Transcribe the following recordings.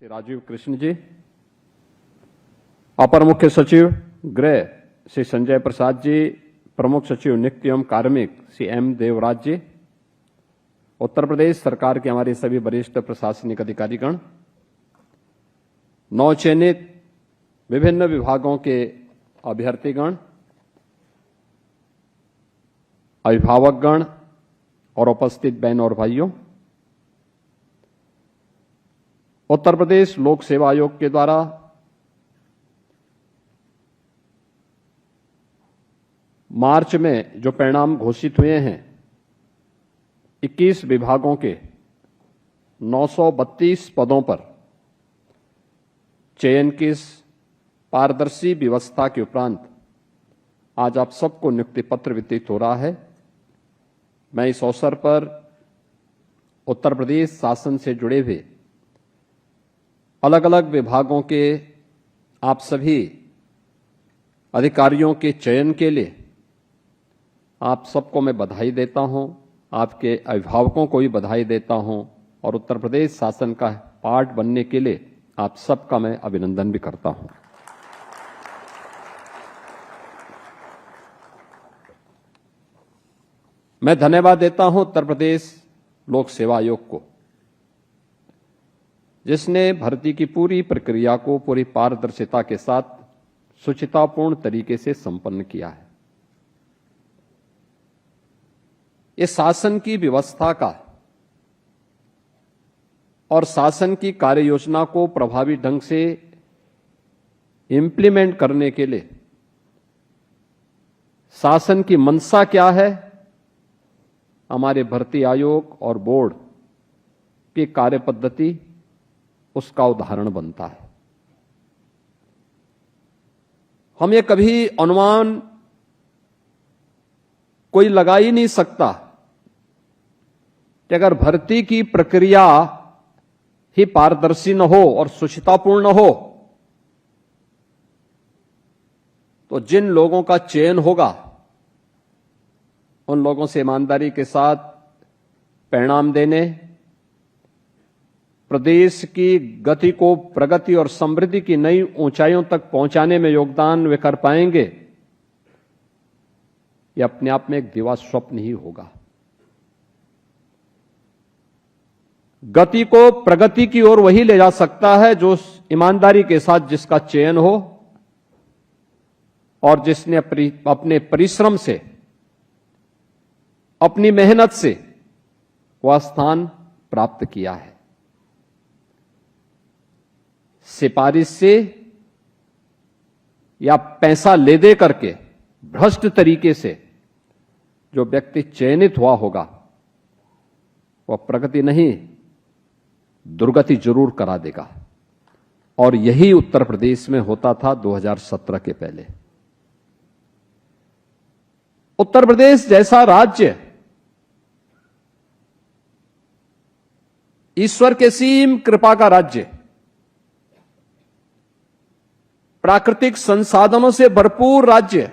श्री राजीव कृष्ण जी, अपर मुख्य सचिव गृह श्री संजय प्रसाद जी, प्रमुख सचिव नित्य एवं कार्मिक श्री एम देवराज जी, उत्तर प्रदेश सरकार के हमारे सभी वरिष्ठ प्रशासनिक अधिकारीगण, नवचयनित विभिन्न विभागों के अभ्यर्थीगण, अभिभावकगण और उपस्थित बहन और भाइयों, उत्तर प्रदेश लोक सेवा आयोग के द्वारा मार्च में जो परिणाम घोषित हुए हैं, 21 विभागों के 932 पदों पर चयन की इस पारदर्शी व्यवस्था के उपरांत आज आप सबको नियुक्ति पत्र वितरित हो रहा है। मैं इस अवसर पर उत्तर प्रदेश शासन से जुड़े हुए अलग अलग विभागों के आप सभी अधिकारियों के चयन के लिए आप सबको मैं बधाई देता हूं, आपके अभिभावकों को भी बधाई देता हूं और उत्तर प्रदेश शासन का पार्ट बनने के लिए आप सबका मैं अभिनंदन भी करता हूं। मैं धन्यवाद देता हूं उत्तर प्रदेश लोक सेवा आयोग को, जिसने भर्ती की पूरी प्रक्रिया को पूरी पारदर्शिता के साथ शुचितापूर्ण तरीके से संपन्न किया है। इस शासन की व्यवस्था का और शासन की कार्य योजना को प्रभावी ढंग से इंप्लीमेंट करने के लिए शासन की मंशा क्या है, हमारे भर्ती आयोग और बोर्ड की कार्य पद्धति उसका उदाहरण बनता है। हम ये कभी अनुमान कोई लगा ही नहीं सकता कि अगर भर्ती की प्रक्रिया ही पारदर्शी न हो और शुचितापूर्ण न हो तो जिन लोगों का चयन होगा उन लोगों से ईमानदारी के साथ परिणाम देने, प्रदेश की गति को प्रगति और समृद्धि की नई ऊंचाइयों तक पहुंचाने में योगदान वे कर पाएंगे, यह अपने आप में एक दिवा स्वप्न ही होगा। गति को प्रगति की ओर वही ले जा सकता है जो ईमानदारी के साथ जिसका चयन हो और जिसने अपने परिश्रम से, अपनी मेहनत से वह स्थान प्राप्त किया है। सिफारिश से या पैसा ले दे करके भ्रष्ट तरीके से जो व्यक्ति चयनित हुआ होगा वह प्रगति नहीं दुर्गति जरूर करा देगा, और यही उत्तर प्रदेश में होता था 2017 के पहले। उत्तर प्रदेश जैसा राज्य ईश्वर के सीम कृपा का राज्य, प्राकृतिक संसाधनों से भरपूर राज्य,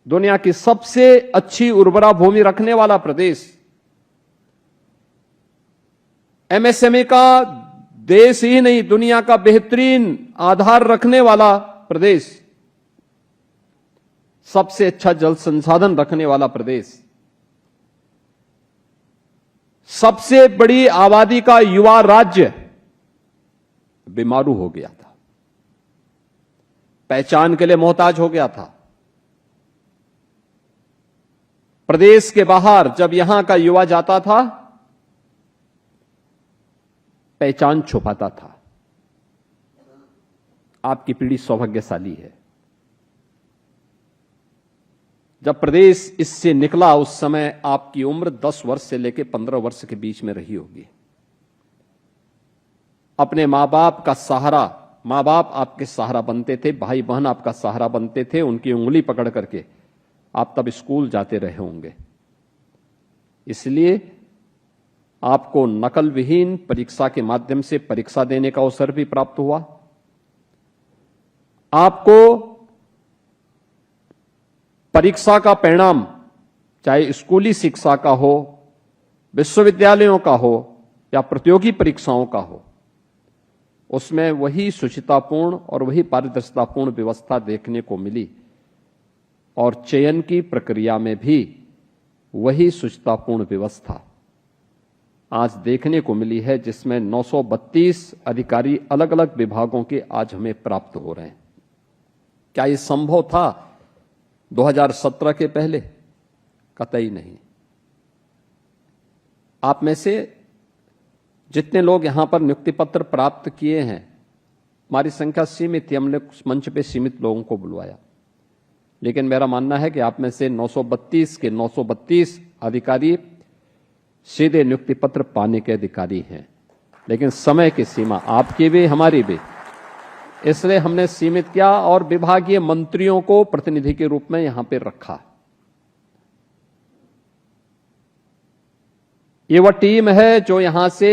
दुनिया की सबसे अच्छी उर्वरा भूमि रखने वाला प्रदेश, एमएसएमई का देश ही नहीं दुनिया का बेहतरीन आधार रखने वाला प्रदेश, सबसे अच्छा जल संसाधन रखने वाला प्रदेश, सबसे बड़ी आबादी का युवा राज्य बीमारू हो गया था, पहचान के लिए मोहताज हो गया था। प्रदेश के बाहर जब यहां का युवा जाता था पहचान छुपाता था। आपकी पीढ़ी सौभाग्यशाली है। जब प्रदेश इससे निकला उस समय आपकी उम्र 10 वर्ष से लेकर 15 वर्ष के बीच में रही होगी। अपने मां बाप का सहारा, मां बाप आपके सहारा बनते थे, भाई बहन आपका सहारा बनते थे, उनकी उंगली पकड़ करके आप तब स्कूल जाते रहे होंगे। इसलिए आपको नकल विहीन परीक्षा के माध्यम से परीक्षा देने का अवसर भी प्राप्त हुआ। आपको परीक्षा का परिणाम चाहे स्कूली शिक्षा का हो, विश्वविद्यालयों का हो या प्रतियोगी परीक्षाओं का हो, उसमें वही शुचितापूर्ण और वही पारदर्शितापूर्ण व्यवस्था देखने को मिली और चयन की प्रक्रिया में भी वही शुचितापूर्ण व्यवस्था आज देखने को मिली है, जिसमें 932 अधिकारी अलग अलग विभागों के आज हमें प्राप्त हो रहे हैं। क्या ये संभव था 2017 के पहले? कतई नहीं। आप में से जितने लोग यहां पर नियुक्ति पत्र प्राप्त किए हैं, हमारी संख्या सीमित थी, हमने उस मंच पे सीमित लोगों को बुलवाया, लेकिन मेरा मानना है कि आप में से 932 के 932 अधिकारी सीधे नियुक्ति पत्र पाने के अधिकारी हैं, लेकिन समय की सीमा आपकी भी हमारी भी, इसलिए हमने सीमित किया और विभागीय मंत्रियों को प्रतिनिधि के रूप में यहां पे रखा। ये वह टीम है जो यहां से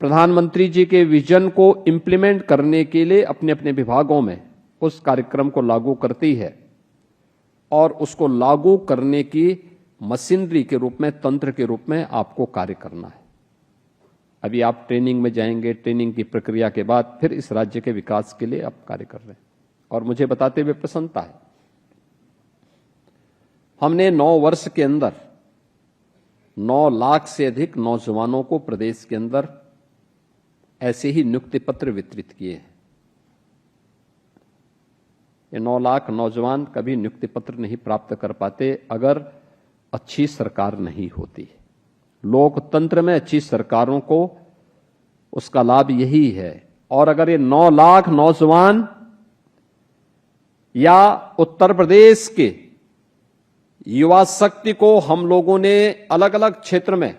प्रधानमंत्री जी के विजन को इंप्लीमेंट करने के लिए अपने अपने विभागों में उस कार्यक्रम को लागू करती है और उसको लागू करने की मशीनरी के रूप में, तंत्र के रूप में आपको कार्य करना है। अभी आप ट्रेनिंग में जाएंगे, ट्रेनिंग की प्रक्रिया के बाद फिर इस राज्य के विकास के लिए आप कार्य कर रहे हैं और मुझे बताते हुए प्रसन्नता है। हमने 9 वर्ष के अंदर 9 लाख से अधिक नौजवानों को प्रदेश के अंदर ऐसे ही नियुक्ति पत्र वितरित किए हैं। ये 9 लाख नौजवान कभी नियुक्ति पत्र नहीं प्राप्त कर पाते अगर अच्छी सरकार नहीं होती। लोकतंत्र में अच्छी सरकारों को उसका लाभ यही है। और अगर ये 9 लाख नौजवान या उत्तर प्रदेश के युवा शक्ति को हम लोगों ने अलग अलग क्षेत्र में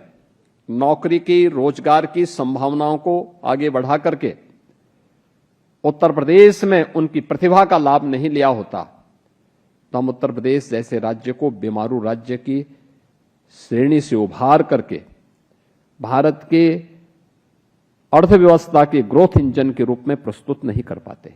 नौकरी की, रोजगार की संभावनाओं को आगे बढ़ा करके उत्तर प्रदेश में उनकी प्रतिभा का लाभ नहीं लिया होता, तो हम उत्तर प्रदेश जैसे राज्य को बीमारू राज्य की श्रेणी से उभार करके भारत के अर्थव्यवस्था के ग्रोथ इंजन के रूप में प्रस्तुत नहीं कर पाते।